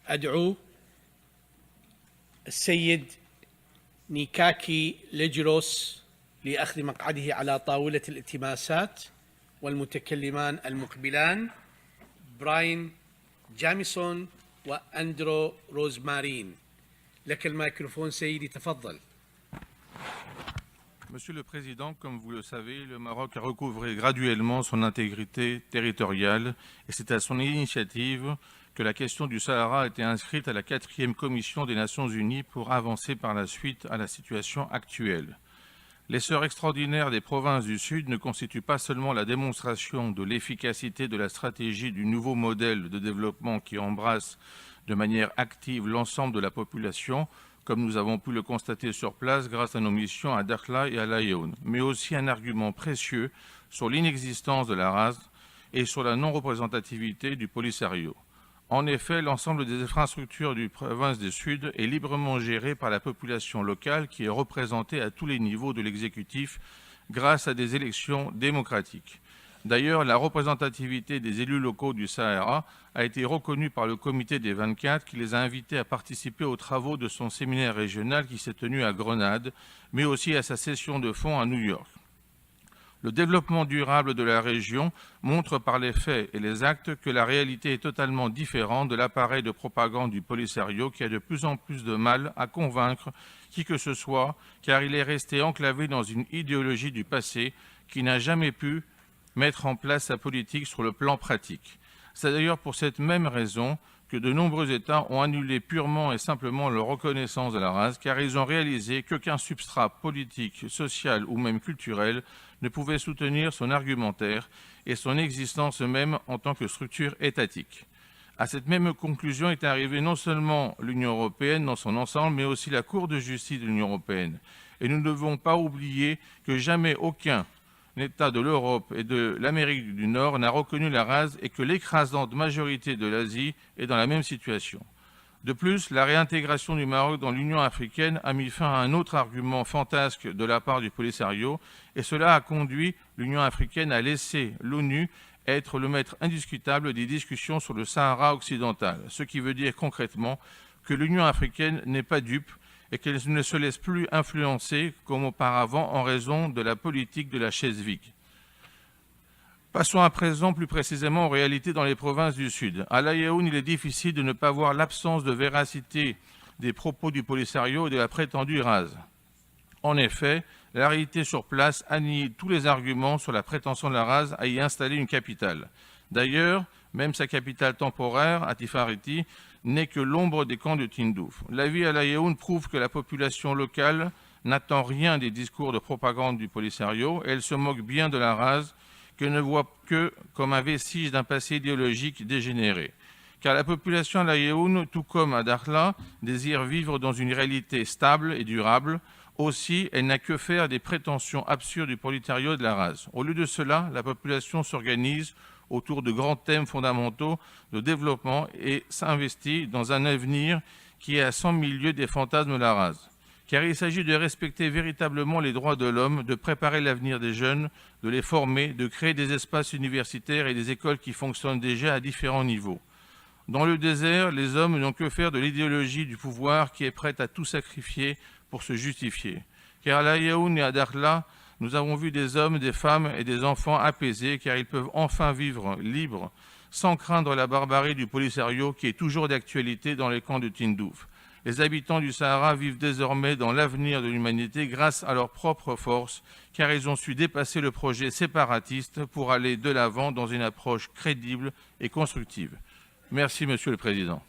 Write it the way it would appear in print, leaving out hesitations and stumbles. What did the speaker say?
أدعو السيد نيكاكي ليجروس لأخذ مقعده على طاولة الالتماسات، والمتكلمان المقبلان براين جاميسون وأندرو روزمارين. لك الميكروفون سيدي، تفضل. Monsieur le Président, comme vous le savez, le Maroc a recouvré graduellement son intégrité territoriale et c'est à son initiative que la question du Sahara a été inscrite à la 4e commission des Nations Unies pour avancer par la suite à la situation actuelle. L'essor extraordinaire des provinces du Sud ne constitue pas seulement la démonstration de l'efficacité de la stratégie du nouveau modèle de développement qui embrasse de manière active l'ensemble de la population, comme nous avons pu le constater sur place grâce à nos missions à Dakhla et à Laayoune, mais aussi un argument précieux sur l'inexistence de la race et sur la non-représentativité du Polisario. En effet, l'ensemble des infrastructures du province du Sud est librement géré par la population locale qui est représentée à tous les niveaux de l'exécutif grâce à des élections démocratiques. D'ailleurs, la représentativité des élus locaux du Sahara a été reconnue par le comité des 24 qui les a invités à participer aux travaux de son séminaire régional qui s'est tenu à Grenade, mais aussi à sa session de fond à New York. Le développement durable de la région montre par les faits et les actes que la réalité est totalement différente de l'appareil de propagande du Polisario qui a de plus en plus de mal à convaincre qui que ce soit, car il est resté enclavé dans une idéologie du passé qui n'a jamais pu mettre en place sa politique sur le plan pratique. C'est d'ailleurs pour cette même raison que de nombreux États ont annulé purement et simplement leur reconnaissance de la race, car ils ont réalisé qu'aucun substrat politique, social ou même culturel ne pouvait soutenir son argumentaire et son existence même en tant que structure étatique. À cette même conclusion est arrivée non seulement l'Union européenne dans son ensemble, mais aussi la Cour de justice de l'Union européenne. Et nous ne devons pas oublier que jamais aucun L'État de l'Europe et de l'Amérique du Nord n'a reconnu la race et que l'écrasante majorité de l'Asie est dans la même situation. De plus, la réintégration du Maroc dans l'Union africaine a mis fin à un autre argument fantasque de la part du Polisario et cela a conduit l'Union africaine à laisser l'ONU être le maître indiscutable des discussions sur le Sahara occidental, ce qui veut dire concrètement que l'Union africaine n'est pas dupe et qu'elle ne se laisse plus influencer comme auparavant en raison de la politique de la chaise vide. Passons à présent plus précisément aux réalités dans les provinces du Sud. À Laayoune, il est difficile de ne pas voir l'absence de véracité des propos du Polisario et de la prétendue rase. En effet, la réalité sur place annihile tous les arguments sur la prétention de la rase à y installer une capitale. D'ailleurs, même sa capitale temporaire, à Tifariti, n'est que l'ombre des camps de Tindouf. La vie à Laayoune prouve que la population locale n'attend rien des discours de propagande du Polisario et elle se moque bien de la race qu'elle ne voit que comme un vestige d'un passé idéologique dégénéré. Car la population à Laayoune, tout comme à Dakhla, désire vivre dans une réalité stable et durable. Aussi, elle n'a que faire des prétentions absurdes du Polisario et de la race. Au lieu de cela, la population s'organise autour de grands thèmes fondamentaux de développement et s'investit dans un avenir qui est à 100 000 lieues des fantasmes de la race. Car il s'agit de respecter véritablement les droits de l'homme, de préparer l'avenir des jeunes, de les former, de créer des espaces universitaires et des écoles qui fonctionnent déjà à différents niveaux. Dans le désert, les hommes n'ont que faire de l'idéologie du pouvoir qui est prête à tout sacrifier pour se justifier. Car à Laayoune et à Dakhla, nous avons vu des hommes, des femmes et des enfants apaisés car ils peuvent enfin vivre libres sans craindre la barbarie du Polisario qui est toujours d'actualité dans les camps de Tindouf. Les habitants du Sahara vivent désormais dans l'avenir de l'humanité grâce à leur propre force car ils ont su dépasser le projet séparatiste pour aller de l'avant dans une approche crédible et constructive. Merci, Monsieur le Président.